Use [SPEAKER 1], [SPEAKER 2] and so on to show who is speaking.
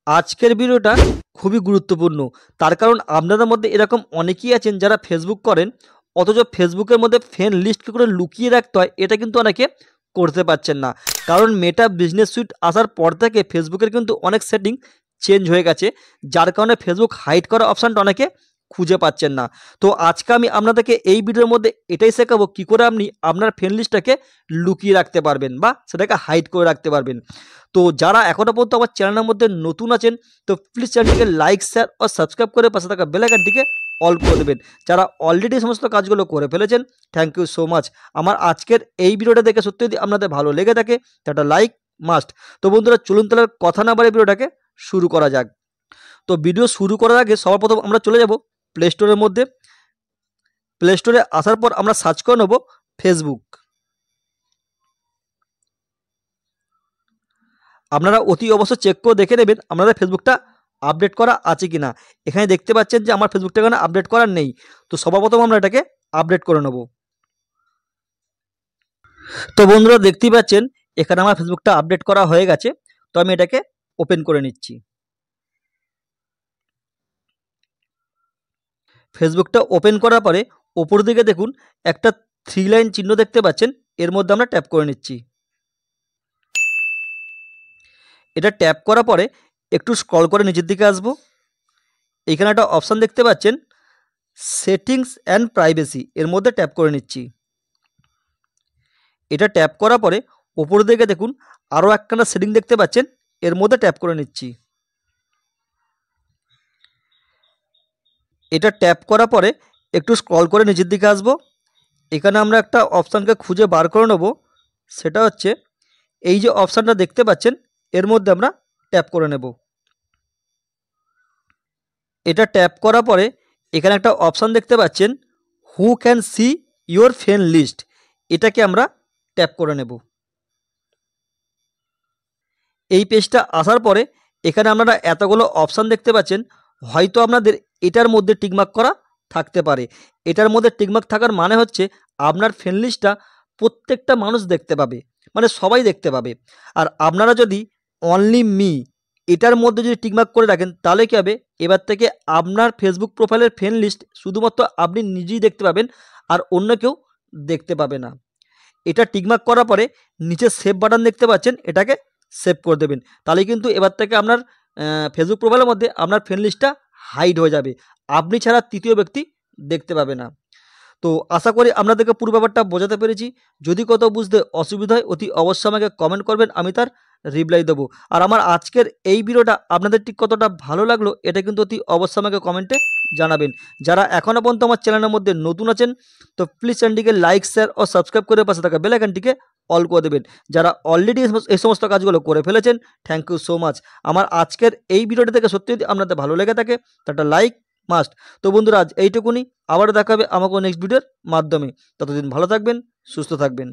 [SPEAKER 1] আজকের ভিডিওটা খুবই গুরুত্বপূর্ণ। তার কারণ আপনাদের মধ্যে এরকম অনেকেই আছেন যারা ফেসবুক করেন, অথচ ফেসবুকের মধ্যে ফ্রেন্ড লিস্ট কী করে লুকিয়ে রাখতে হয় এটা কিন্তু অনেকে করতে পারছেন না। কারণ মেটা বিজনেস সুইট আসার পর থেকে ফেসবুকের কিন্তু অনেক সেটিং চেঞ্জ হয়ে গেছে, যার কারণে ফেসবুক হাইড করা অপশানটা অনেকে খুঁজে পাচ্ছেন না। তো আজকে আমি আপনাদেরকে এই ভিডিওর মধ্যে এটাই শেখাবো কী করে আপনি আপনার ফ্রেন্ড লিস্টটাকে লুকিয়ে রাখতে পারবেন বা সেটাকে হাইড করে রাখতে পারবেন। তো যারা এখনও পর্যন্ত আমার চ্যানেলের মধ্যে নতুন আছেন, তো প্লিজ চ্যানেলটিকে লাইক, শেয়ার ও সাবস্ক্রাইব করে পাশে থাকা বেল আইকনটিকে অল করে দেবেন। যারা অলরেডি সমস্ত কাজগুলো করে ফেলেছেন, থ্যাংক ইউ সো মাচ। আমার আজকের এই ভিডিওটা দেখে সত্যি যদি আপনাদের ভালো লেগে থাকে তো একটা লাইক মাস্ট। তো বন্ধুরা চলুন তাহলে কথা না বাড়িয়ে ভিডিওটাকে শুরু করা যাক। তো ভিডিও শুরু করার আগে সবার প্রথম আমরা চলে যাব প্লে স্টোরের মধ্যে। প্লে স্টোরে আসার পর আমরা সার্চ করে নেব ফেসবুক। আপনারা অতি অবশ্যই চেক করে দেখে নেবেন আপনাদের ফেসবুকটা আপডেট করা আছে কি না। এখানে দেখতে পাচ্ছেন যে আমার ফেসবুকটা এখানে আপডেট করা নেই। তো সবার প্রথম আমরা এটাকে আপডেট করে নেব। তো বন্ধুরা দেখতেই পাচ্ছেন এখানে আমার ফেসবুকটা আপডেট করা হয়ে গেছে। তো আমি এটাকে ওপেন করে নিচ্ছি। ফেসবুকটা ওপেন করার পরে ওপর দিকে দেখুন একটা 3 লাইন চিহ্ন দেখতে পাচ্ছেন, এর মধ্যে আমরা ট্যাপ করে নিচ্ছি। এটা ট্যাপ করার পরে একটু স্ক্রল করে নিচের দিকে আসবো। এখানে একটা অপশান দেখতে পাচ্ছেন সেটিংস অ্যান্ড প্রাইভেসি, এর মধ্যে ট্যাপ করে নিচ্ছি। এটা ট্যাপ করার পরে ওপর দিকে দেখুন আরও একখানা সেটিং দেখতে পাচ্ছেন, এর মধ্যে ট্যাপ করে নিচ্ছি। এটা ট্যাপ করার পরে একটু স্ক্রল করে নিচের দিকে আসবো। এখানে আমরা একটা অপশানকে খুঁজে বার করে নেব, সেটা হচ্ছে এই যে অপশানটা দেখতে পাচ্ছেন, এর মধ্যে আমরা ট্যাপ করে নেব। এটা ট্যাপ করার পরে এখানে একটা অপশান দেখতে পাচ্ছেন who can see your friend list, এটাকে আমরা ট্যাপ করে নেব। এই পেজটা আসার পরে এখানে আপনারা এতগুলো অপশান দেখতে পাচ্ছেন, হয়তো আপনাদের এটার মধ্যে টিকমার্ক করা থাকতে পারে। এটার মধ্যে টিকমার্ক থাকার মানে হচ্ছে আপনার ফ্রেন্ড লিস্টটা প্রত্যেকটা মানুষ দেখতে পাবে, মানে সবাই দেখতে পাবে। আর আপনারা যদি অনলি মি এটার মধ্যে যদি টিকমার্ক করে রাখেন তাহলে কী হবে, এবার থেকে আপনার ফেসবুক প্রোফাইলের ফ্রেন্ড লিস্ট শুধুমাত্র আপনি নিজেই দেখতে পাবেন, আর অন্য কেউ দেখতে পাবে না। এটা টিকমার্ক করার পরে নিচে সেভ বাটন দেখতে পাচ্ছেন, এটাকে সেভ করে দেবেন। তাহলে কিন্তু এবার থেকে আপনার ফেসবুক প্রোফাইলের মধ্যে আপনার ফ্রেন্ড লিস্টটা হাইড হয়ে যাবে, আপনি ছাড়া তৃতীয় ব্যক্তি দেখতে পাবে না। তো আশা করি আপনাদেরকে পুরো ব্যাপারটা বোঝাতে পেরেছি। যদি কোথাও বুঝতে অসুবিধা হয় অতি অবশ্যই আমাকে কমেন্ট করবেন, আমি তার রিপ্লাই দেবো। আর আমার আজকের এই ভিডিওটা আপনাদের ঠিক কতটা ভালো লাগলো এটা কিন্তু অতি অবশ্যই আমাকে কমেন্টে জানাবেন। যারা এখনও পর্যন্ত আমার চ্যানেলের মধ্যে নতুন আছেন তো প্লিজ চ্যানেলটিকে লাইক, শেয়ার ও সাবস্ক্রাইব করে পাশে থাকা বেল আইকনটিকে অল করে দেবেন। যারা অলরেডি এই সমস্ত কাজগুলো করে ফেলেছেন, থ্যাংক ইউ সো মাচ। আমার আজকের এই ভিডিওটা থেকে সত্যি যদি আপনাদের ভালো লেগে থাকে তো একটা লাইক মাস্ট। তো বন্ধুরা আজ এইটুকুনি, আবারও দেখা হবে আমাকে নেক্সট ভিডিওর মাধ্যমে। ততদিন ভালো থাকবেন, সুস্থ থাকবেন।